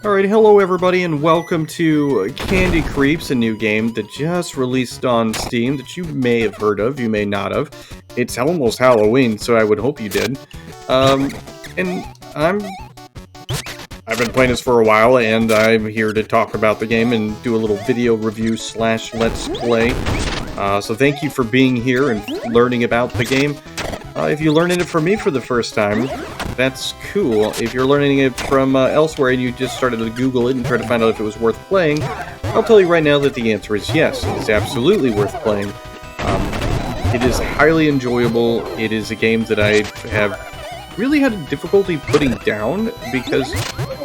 Alright, hello everybody and welcome to Candy Creeps, a new game that just released on Steam that you may have heard of, you may not have. It's almost Halloween, so I would hope you did. And I've been playing this for a while, and I'm here to talk about the game and do a little video review / let's play. So thank you for being here and learning about the game. If you're learning it from me for the first time, that's cool. If you're learning it from elsewhere and you just started to Google it and try to find out if it was worth playing, I'll tell you right now that the answer is yes. It's absolutely worth playing. It is highly enjoyable. It is a game that I have really had difficulty putting down because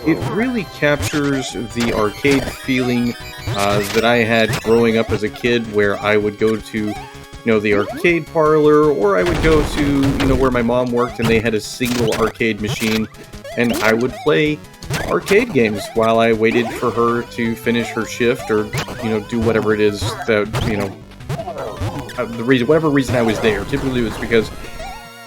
it really captures the arcade feeling that I had growing up as a kid, where I would go to the arcade parlor, or I would go to, where my mom worked and they had a single arcade machine, and I would play arcade games while I waited for her to finish her shift, or, do whatever it is that, whatever reason I was there. Typically it was because,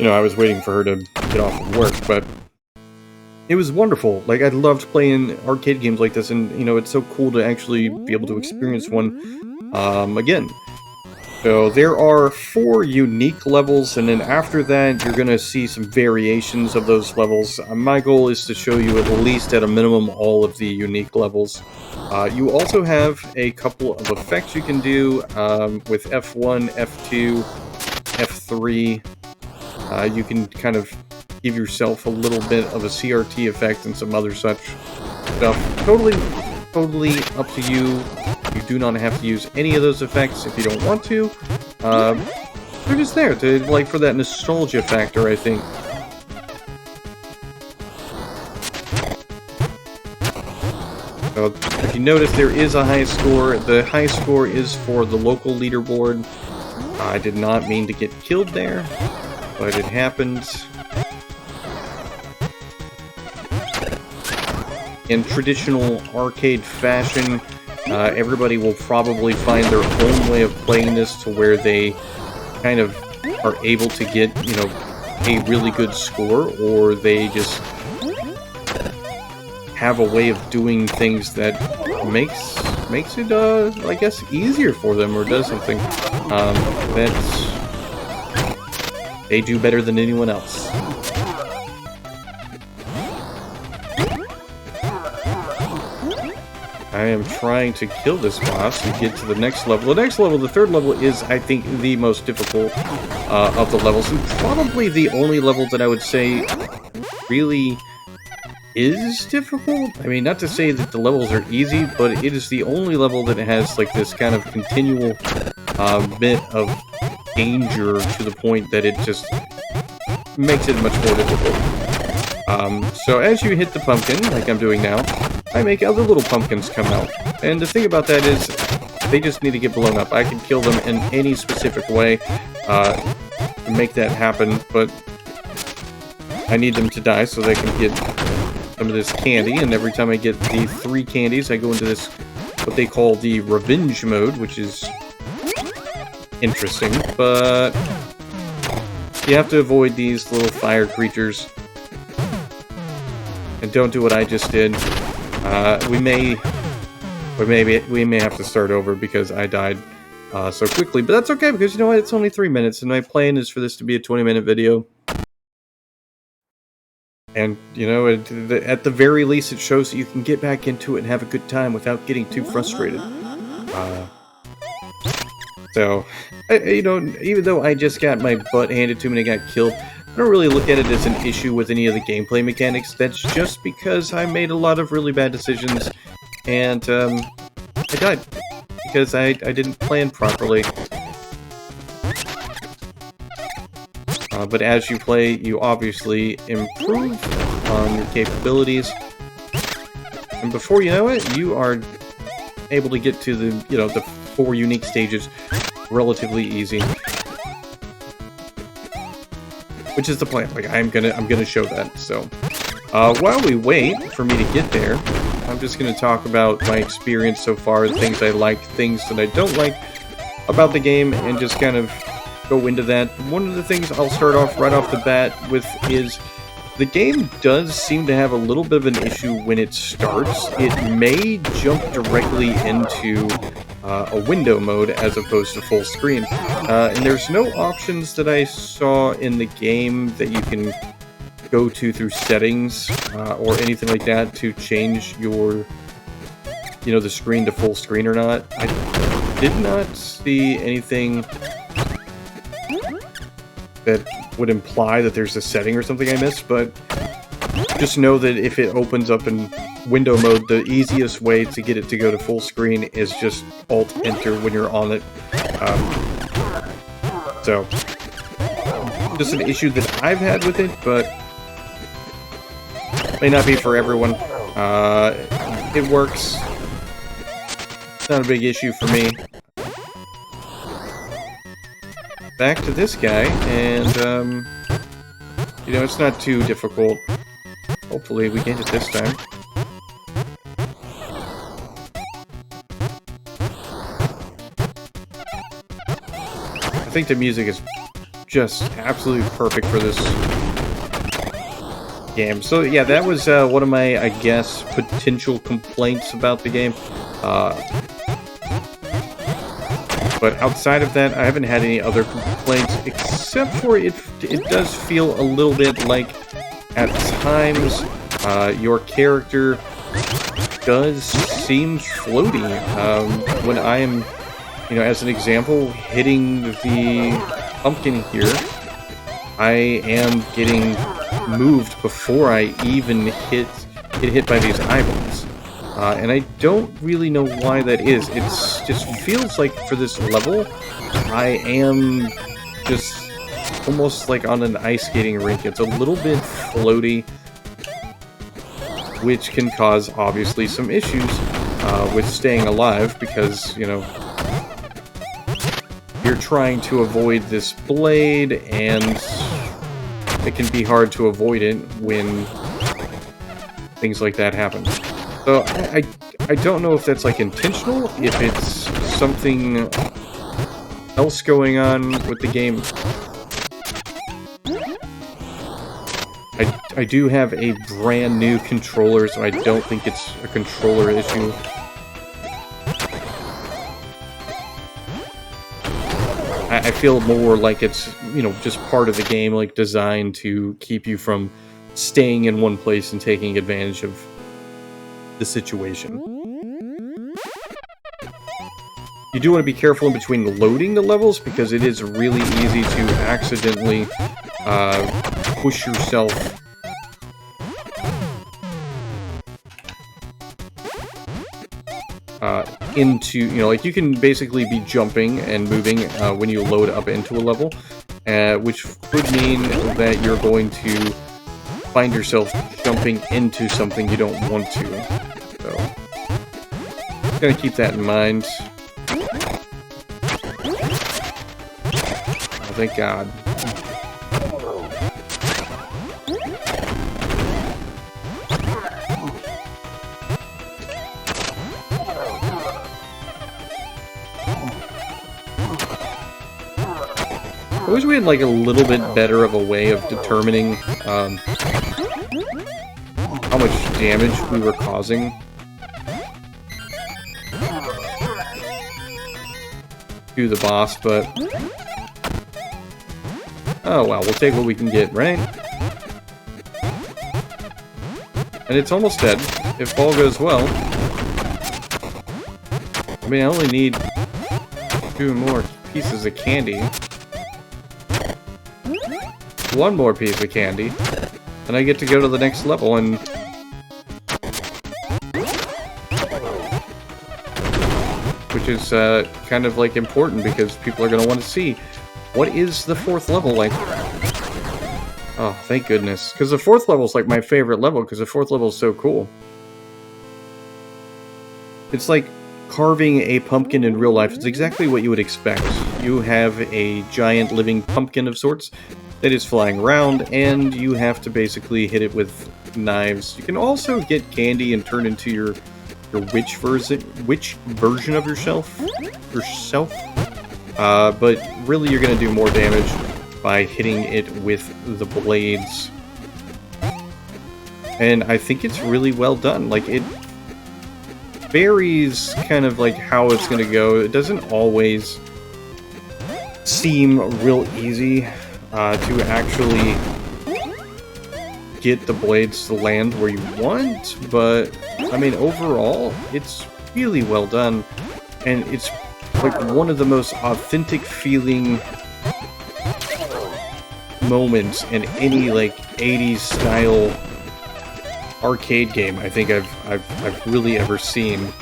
I was waiting for her to get off of work, but it was wonderful. Like, I loved playing arcade games like this, and, it's so cool to actually be able to experience one, again. So there are 4 unique levels, and then after that, you're going to see some variations of those levels. My goal is to show you at least at a minimum all of the unique levels. You also have a couple of effects you can do with F1, F2, F3. You can kind of give yourself a little bit of a CRT effect and some other such stuff. Totally up to you. You do not have to use any of those effects if you don't want to. They're just there to, for that nostalgia factor, I think. So, if you notice, there is a high score. The high score is for the local leaderboard. I did not mean to get killed there, but it happened. In traditional arcade fashion, everybody will probably find their own way of playing this to where they kind of are able to get, a really good score, or they just have a way of doing things that makes it, I guess, easier for them, or does something that they do better than anyone else. I am trying to kill this boss and get to the next level. The next level, the 3rd level, is, I think, the most difficult of the levels, and probably the only level that I would say really is difficult. I mean, not to say that the levels are easy, but it is the only level that has, this kind of continual bit of danger to the point that it just makes it much more difficult. So as you hit the pumpkin, like I'm doing now, I make other little pumpkins come out. And the thing about that is, they just need to get blown up. I can kill them in any specific way to make that happen, but I need them to die so they can get some of this candy, and every time I get the 3 candies, I go into this, what they call the revenge mode, which is interesting, but you have to avoid these little fire creatures. And don't do what I just did. We may have to start over because I died so quickly, but that's okay, because you know what, it's only 3 minutes, and my plan is for this to be a 20-minute video. And, at the very least, it shows that you can get back into it and have a good time without getting too frustrated. So, even though I just got my butt handed to me and I got killed, I don't really look at it as an issue with any of the gameplay mechanics. That's just because I made a lot of really bad decisions, and I died because I didn't plan properly. But as you play, you obviously improve on your capabilities, and before you know it, you are able to get to the 4 unique stages relatively easy. Which is the plan. I'm gonna show that. So, while we wait for me to get there, I'm just gonna talk about my experience so far, things I like, things that I don't like about the game, and just kind of go into that. One of the things I'll start off right off the bat with is The game does seem to have a little bit of an issue when it starts. It may jump directly into a window mode as opposed to full screen. And there's no options that I saw in the game that you can go to through settings or anything like that to change your, the screen to full screen or not. I did not see anything that would imply that there's a setting or something I missed, but just know that if it opens up in window mode, the easiest way to get it to go to full screen is just Alt-Enter when you're on it. So, just an issue that I've had with it, but may not be for everyone. It works. It's not a big issue for me. Back to this guy, and, it's not too difficult. Hopefully we get it this time. I think the music is just absolutely perfect for this game. So yeah, that was one of my, I guess, potential complaints about the game. But outside of that, I haven't had any other complaints, except for it does feel a little bit like, at times, your character does seem floaty. When I am, as an example, hitting the pumpkin here, I am getting moved before I even get hit by these eyeballs. And I don't really know why that is. It just feels like for this level, I am just almost like on an ice skating rink. It's a little bit floaty, which can cause, obviously, some issues with staying alive because, you're trying to avoid this blade, and it can be hard to avoid it when things like that happen. So I don't know if that's like intentional, if it's something else going on with the game. I do have a brand new controller, so I don't think it's a controller issue. I feel more like it's, just part of the game, like designed to keep you from staying in one place and taking advantage of the situation. You do want to be careful in between loading the levels, because it is really easy to accidentally push yourself into, like you can basically be jumping and moving when you load up into a level, which could mean that you're going to find yourself jumping into something you don't want to. So, just gotta keep that in mind. Oh, thank God. I wish we had like a little bit better of a way of determining how much damage we were causing. To the boss, but oh well, we'll take what we can get, right? And it's almost dead, if all goes well. I mean, I only need 2 more pieces of candy. 1 more piece of candy, and I get to go to the next level, and which is kind of like important because people are going to want to see what is the 4th level like. Oh, thank goodness, because the 4th level is like my favorite level, because the 4th level is so cool. It's like carving a pumpkin in real life. It's exactly what you would expect. You have a giant living pumpkin of sorts that is flying around, and you have to basically hit it with knives. You can also get candy and turn into your witch version of yourself. But really you're going to do more damage by hitting it with the blades. And I think it's really well done. Like, it varies kind of like how it's going to go. It doesn't always seem real easy to actually get the blades to land where you want, but I mean, overall, it's really well done, and it's like one of the most authentic feeling moments in any like 80s style arcade game I think I've really ever seen.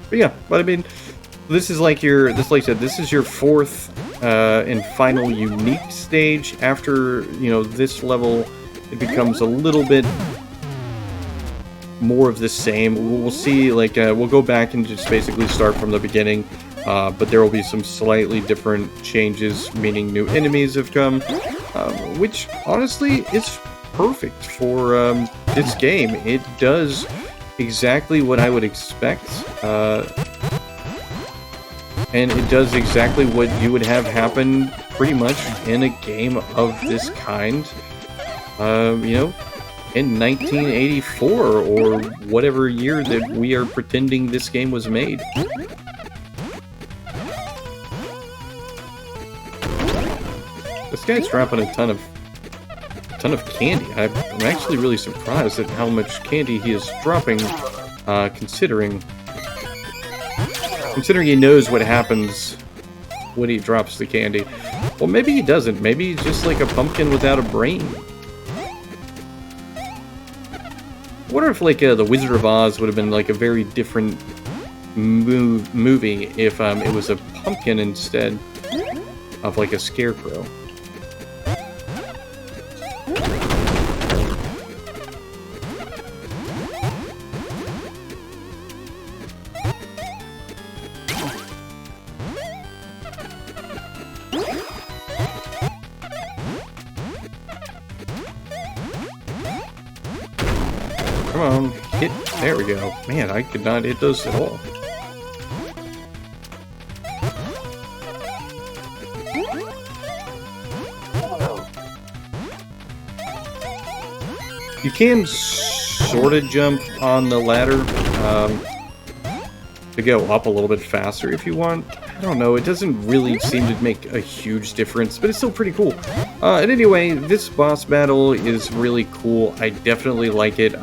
But yeah, but I mean, this is like your, like I said, this is your fourth and final unique stage. After, you know, this level, it becomes a little bit more of the same. We'll see, like, we'll go back and just basically start from the beginning, but there will be some slightly different changes, meaning new enemies have come, which honestly is perfect for this game. It does exactly what I would expect, and it does exactly what you would have happen pretty much in a game of this kind, you know, in 1984 or whatever year that we are pretending this game was made. This guy's dropping a ton of candy. I'm actually really surprised at how much candy he is dropping, considering he knows what happens when he drops the candy. Well, maybe he doesn't. Maybe he's just like a pumpkin without a brain. I wonder if, like, The Wizard of Oz would have been, like, a very different movie if it was a pumpkin instead of, like, a scarecrow. Come on, hit. There we go. Man, I could not hit those at all. You can sort of jump on the ladder to go up a little bit faster if you want. I don't know, it doesn't really seem to make a huge difference, but it's still pretty cool. And anyway, this boss battle is really cool. I definitely like it.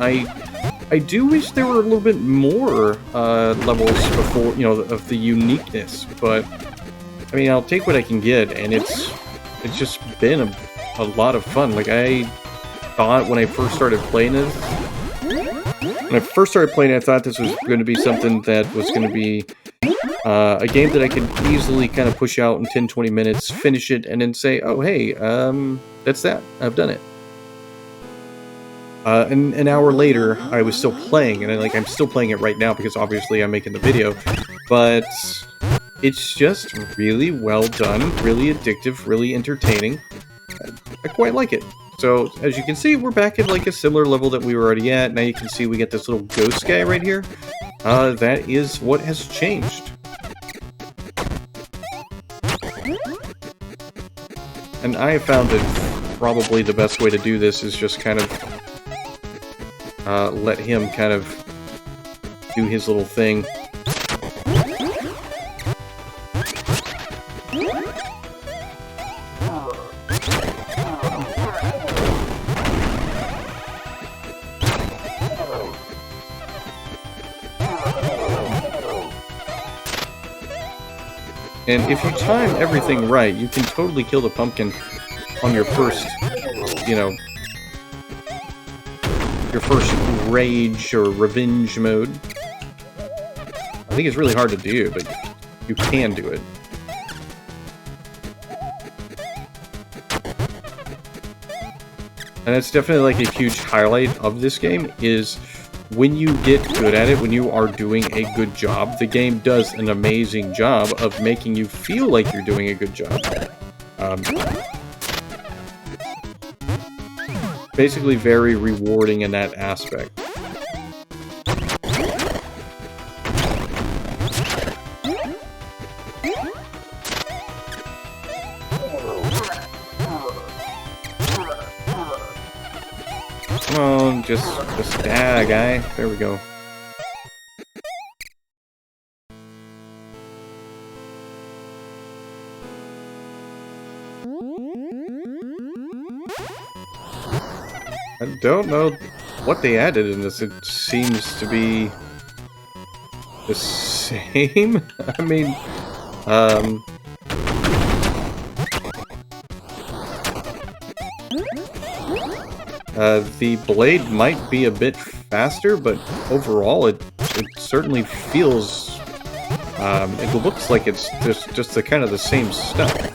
I do wish there were a little bit more levels before, you know, of the uniqueness, but I mean, I'll take what I can get, and it's just been a lot of fun. Like, I thought when I first started playing this, I thought this was going to be something that was going to be a game that I could easily kind of push out in 10-20 minutes, finish it, and then say, oh, hey, that's that. I've done it. And an hour later, I was still playing, and I'm still playing it right now because obviously I'm making the video, but it's just really well done, really addictive, really entertaining. I quite like it. So, as you can see, we're back at like a similar level that we were already at. Now you can see we get this little ghost guy right here. That is what has changed. And I have found that probably the best way to do this is just kind of let him kind of do his little thing. And if you time everything right, you can totally kill the pumpkin on your first, you know, your first rage or revenge mode. I think it's really hard to do, but you can do it. And that's definitely like a huge highlight of this game, is when you get good at it, when you are doing a good job, the game does an amazing job of making you feel like you're doing a good job. Basically very rewarding in that aspect. just guy. There we go. I don't know what they added in this. It seems to be the same. I mean, the blade might be a bit faster, but overall it certainly feels, it looks like it's just the kind of the same stuff.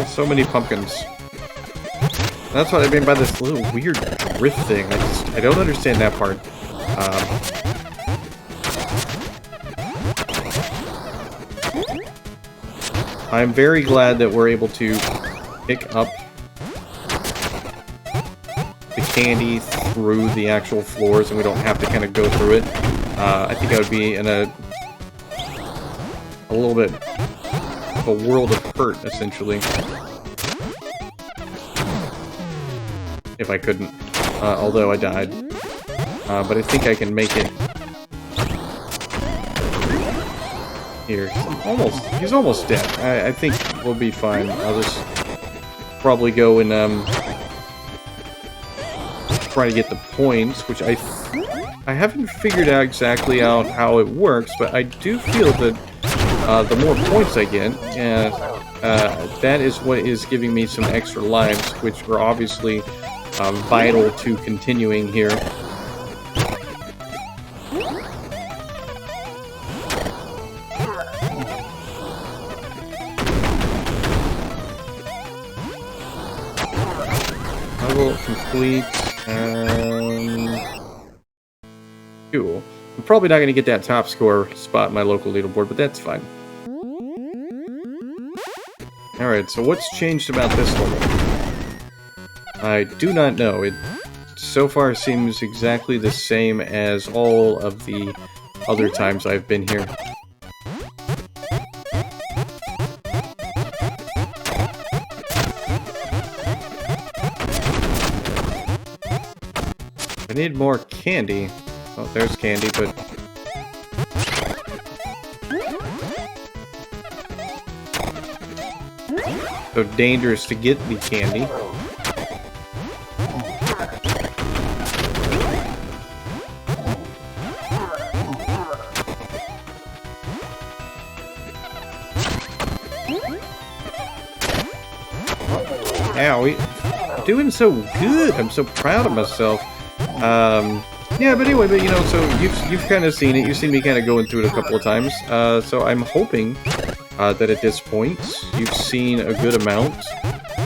So many pumpkins. That's what I mean by this little weird drift thing. I don't understand that part. I'm very glad that we're able to pick up the candy through the actual floors and we don't have to kind of go through it. I think I would be in a little bit of a world of hurt, essentially. If I couldn't, although I died. But I think I can make it. Here, he's almost dead. I think we'll be fine. I'll just probably go and try to get the points, which I haven't figured out exactly out how it works, but I do feel that the more points I get, that is what is giving me some extra lives, which are obviously vital to continuing here. Level complete. Cool. I'm probably not going to get that top score spot in my local leaderboard, but that's fine. Alright, so what's changed about this level? I do not know. It so far seems exactly the same as all of the other times I've been here. I need more candy. Oh, there's candy, but... so dangerous to get the candy. Ow, doing so good. I'm so proud of myself. Yeah, but anyway, you know, so you've kind of seen it. You've seen me kind of going through it a couple of times. So I'm hoping that at this point you've seen a good amount.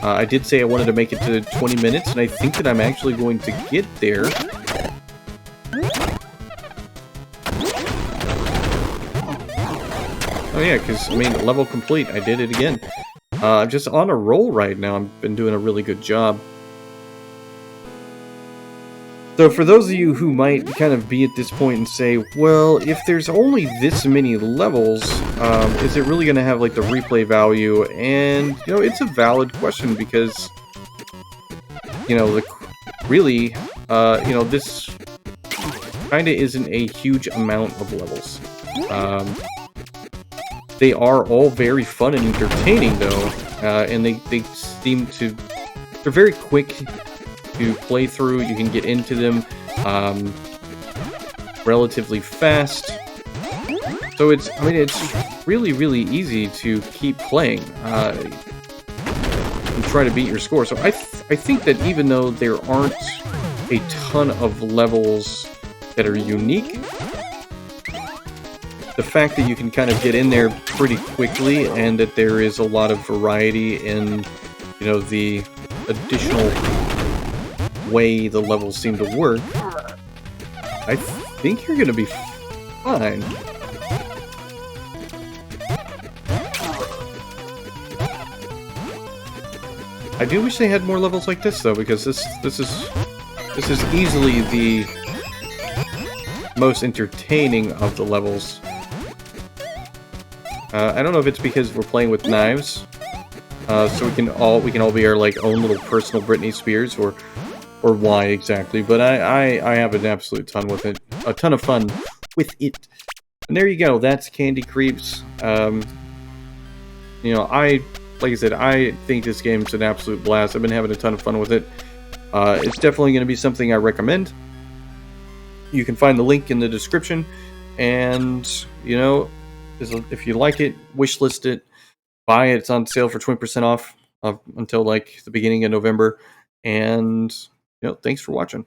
I did say I wanted to make it to 20 minutes, and I think that I'm actually going to get there. Oh yeah, because, I mean, level complete. I did it again. I'm just on a roll right now. I've been doing a really good job. So for those of you who might kind of be at this point and say, well, if there's only this many levels, is it really going to have like the replay value? And, you know, it's a valid question because, you know, really, you know, this kind of isn't a huge amount of levels. They are all very fun and entertaining, though, and they seem to... they're very quick to play through. You can get into them relatively fast. So it's... I mean, it's really, really easy to keep playing and try to beat your score. So I think that even though there aren't a ton of levels that are unique, the fact that you can kind of get in there pretty quickly and that there is a lot of variety in, you know, the additional way the levels seem to work I think you're gonna be fine. I do wish they had more levels like this though, because this is easily the most entertaining of the levels. I don't know if it's because we're playing with knives, so we can all be our like own little personal Britney Spears, or why exactly. But I have an absolute ton with it, a ton of fun with it. And there you go. That's Candy Creeps. You know, like I said, I think this game's an absolute blast. I've been having a ton of fun with it. It's definitely going to be something I recommend. You can find the link in the description, and you know, if you like it, wishlist it, buy it. It's on sale for 20% off until like the beginning of November. And you know, thanks for watching.